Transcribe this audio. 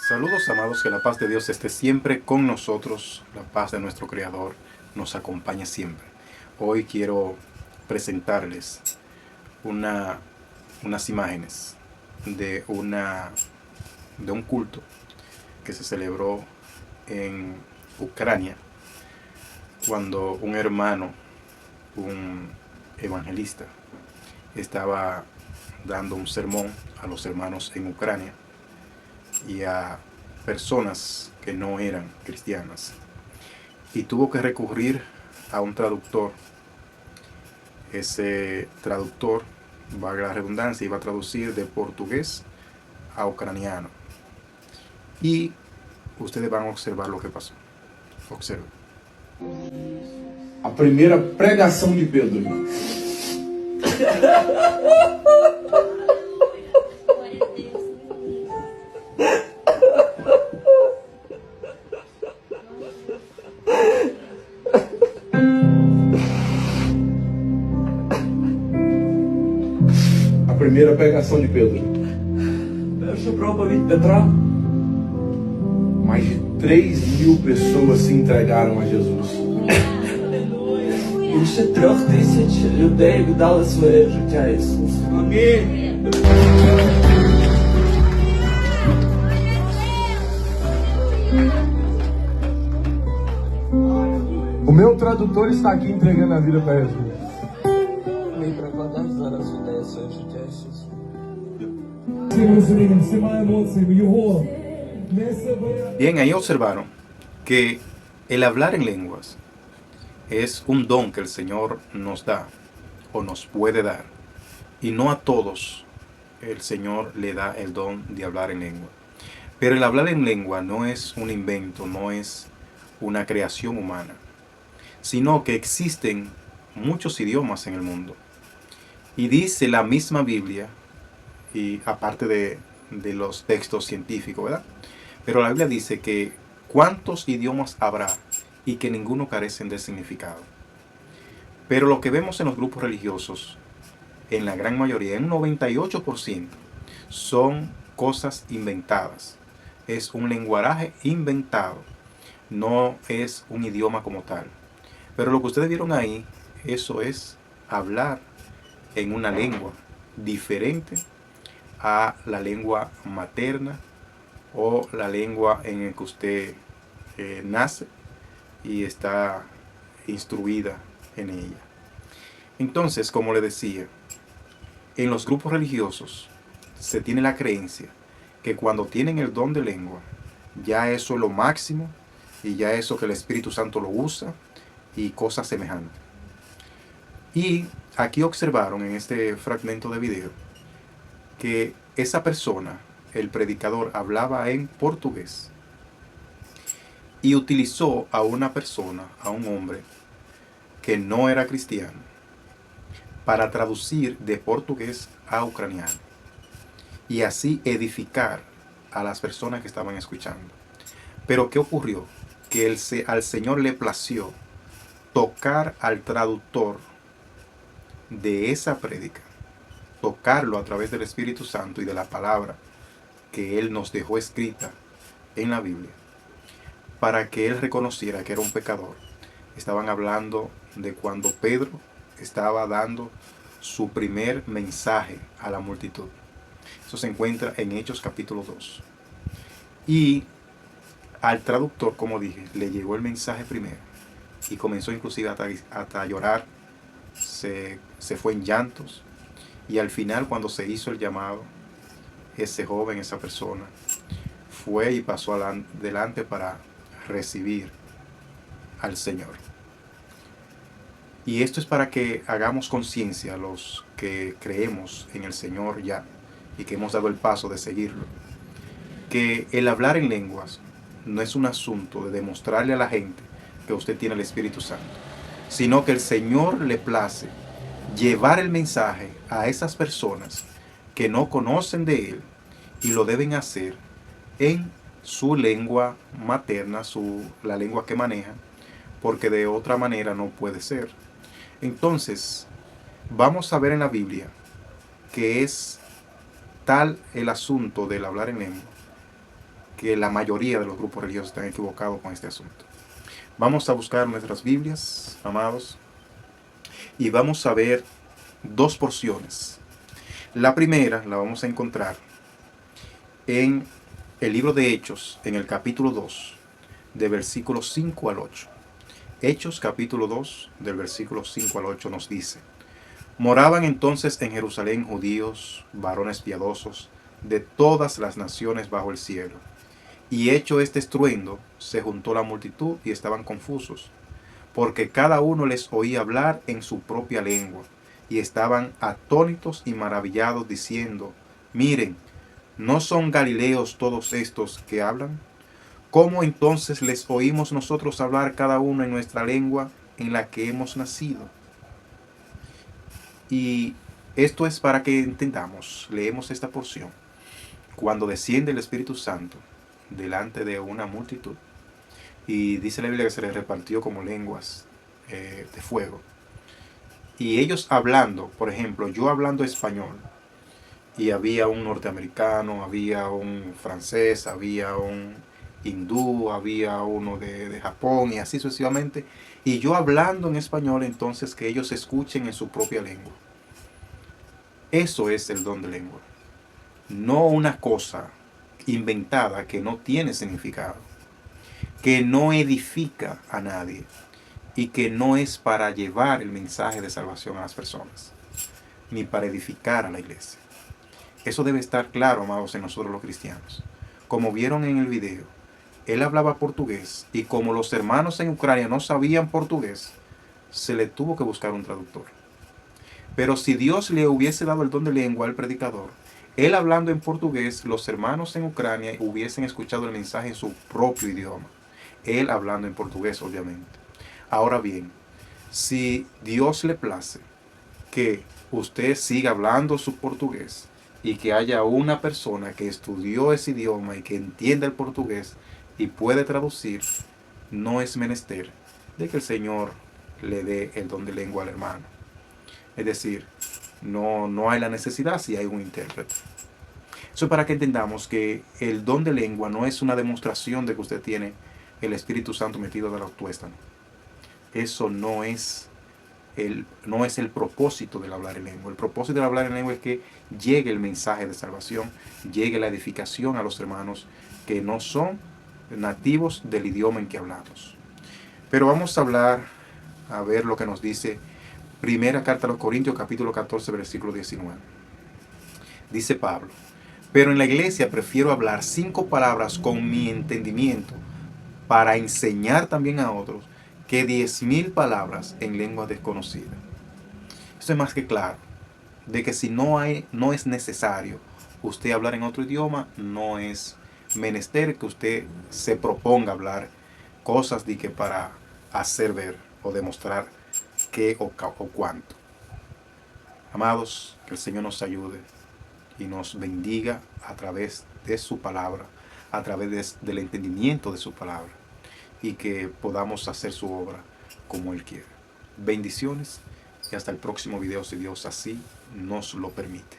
Saludos amados, que la paz de Dios esté siempre con nosotros, la paz de nuestro Creador nos acompaña siempre. Hoy quiero presentarles unas imágenes de, de un culto que se celebró en Ucrania cuando un hermano, un evangelista, estaba dando un sermón a los hermanos en Ucrania y a personas que no eran cristianas, y tuvo que recurrir a un traductor. Ese traductor, valga la redundancia, iba a traducir de portugués a ucraniano, y ustedes van a observar lo que pasó. Observen. A primeira pregação de Pedro. A primeira pregação de Pedro. Перша проповідь Петра. Mais de 3.000 pessoas se entregaram a Jesus. Більше 3000 людей віддали своє життя Ісусу. Амінь. O meu tradutor está aqui entregando a vida para Jesus. Мій перекладач зараз віддає своє життя Ісусу. Цим розумінням, всіма емоціями його не себе. Bien, ahí observaron que el hablar en lenguas es un don que el Señor nos da o nos puede dar, y no a todos el Señor le da el don de hablar en lengua. Pero el hablar en lengua no es un invento, no es una creación humana, sino que existen muchos idiomas en el mundo. Y dice la misma Biblia, y aparte de los textos científicos, ¿verdad? Pero la Biblia dice que cuántos idiomas habrá y que ninguno carecen de significado. Pero lo que vemos en los grupos religiosos, en la gran mayoría, en un 98%, son cosas inventadas. Es un lenguaje inventado, no es un idioma como tal. Pero lo que ustedes vieron ahí, eso es hablar en una lengua diferente a la lengua materna o la lengua en la que usted nace y está instruida en ella. Entonces, como le decía, en los grupos religiosos se tiene la creencia que cuando tienen el don de lengua, ya eso es lo máximo, y ya eso que el Espíritu Santo lo usa y cosas semejantes. Y aquí observaron en este fragmento de video que esa persona, el predicador, hablaba en portugués y utilizó a una persona, a un hombre que no era cristiano, para traducir de portugués a ucraniano y así edificar a las personas que estaban escuchando. Pero ¿qué ocurrió? Que al Señor le plació tocar al traductor de esa prédica, tocarlo a través del Espíritu Santo y de la palabra que Él nos dejó escrita en la Biblia, para que Él reconociera que era un pecador. Estaban hablando de cuando Pedro estaba dando su primer mensaje a la multitud. Eso se encuentra en Hechos capítulo 2. Y al traductor, como dije, le llegó el mensaje primero y comenzó inclusive hasta a llorar. Se fue en llantos, y al final, cuando se hizo el llamado, ese joven, esa persona, fue y pasó adelante para recibir al Señor. Y esto es para que hagamos conciencia, los que creemos en el Señor ya y que hemos dado el paso de seguirlo, que el hablar en lenguas no es un asunto de demostrarle a la gente que usted tiene el Espíritu Santo, sino que el Señor le place llevar el mensaje a esas personas que no conocen de Él, y lo deben hacer en su lengua materna, la lengua que manejan, porque de otra manera no puede ser. Entonces, vamos a ver en la Biblia que es tal el asunto del hablar en lengua, que la mayoría de los grupos religiosos están equivocados con este asunto. Vamos a buscar nuestras Biblias, amados, y vamos a ver dos porciones. La primera la vamos a encontrar en el libro de Hechos, en el capítulo 2, de versículos 5 al 8. Hechos capítulo 2, del versículo 5 al 8 nos dice: Moraban entonces en Jerusalén judíos, varones piadosos, de todas las naciones bajo el cielo. Y hecho este estruendo, se juntó la multitud y estaban confusos, porque cada uno les oía hablar en su propia lengua, y estaban atónitos y maravillados, diciendo: Miren, ¿no son galileos todos estos que hablan? ¿Cómo entonces les oímos nosotros hablar cada uno en nuestra lengua en la que hemos nacido? Y esto es para que entendamos, leemos esta porción. Cuando desciende el Espíritu Santo delante de una multitud, y dice la Biblia que se les repartió como lenguas de fuego. Y ellos hablando, por ejemplo, yo hablando español, y había un norteamericano, había un francés, había un hindú, había uno de Japón, y así sucesivamente, y yo hablando en español, entonces que ellos escuchen en su propia lengua. Eso es el don de lengua. No una cosa inventada que no tiene significado, que no edifica a nadie y que no es para llevar el mensaje de salvación a las personas, ni para edificar a la iglesia. Eso debe estar claro, amados, en nosotros los cristianos. Como vieron en el video, él hablaba portugués y como los hermanos en Ucrania no sabían portugués, se le tuvo que buscar un traductor. Pero si Dios le hubiese dado el don de lengua al predicador, él hablando en portugués, los hermanos en Ucrania hubiesen escuchado el mensaje en su propio idioma. Él hablando en portugués, obviamente. Ahora bien, si Dios le place que usted siga hablando su portugués y que haya una persona que estudió ese idioma y que entienda el portugués y puede traducir, no es menester de que el Señor le dé el don de lengua al hermano. Es decir, no hay la necesidad si hay un intérprete. Eso es para que entendamos que el don de lengua no es una demostración de que usted tiene el Espíritu Santo metido de la tuéstano. Eso no es el propósito del hablar en lengua. El propósito del hablar en lengua es que llegue el mensaje de salvación, llegue la edificación a los hermanos que no son nativos del idioma en que hablamos. Pero vamos a hablar, a ver lo que nos dice Primera Carta a los Corintios, capítulo 14, versículo 19. Dice Pablo: Pero en la iglesia prefiero hablar 5 palabras con mi entendimiento para enseñar también a otros que 10.000 palabras en lengua desconocida. Eso es más que claro, de que si no es necesario usted hablar en otro idioma, no es menester que usted se proponga hablar cosas de que para hacer ver o demostrar qué o cuánto. Amados, que el Señor nos ayude y nos bendiga a través de su palabra, a través del entendimiento de su palabra, y que podamos hacer su obra como Él quiere. Bendiciones y hasta el próximo video si Dios así nos lo permite.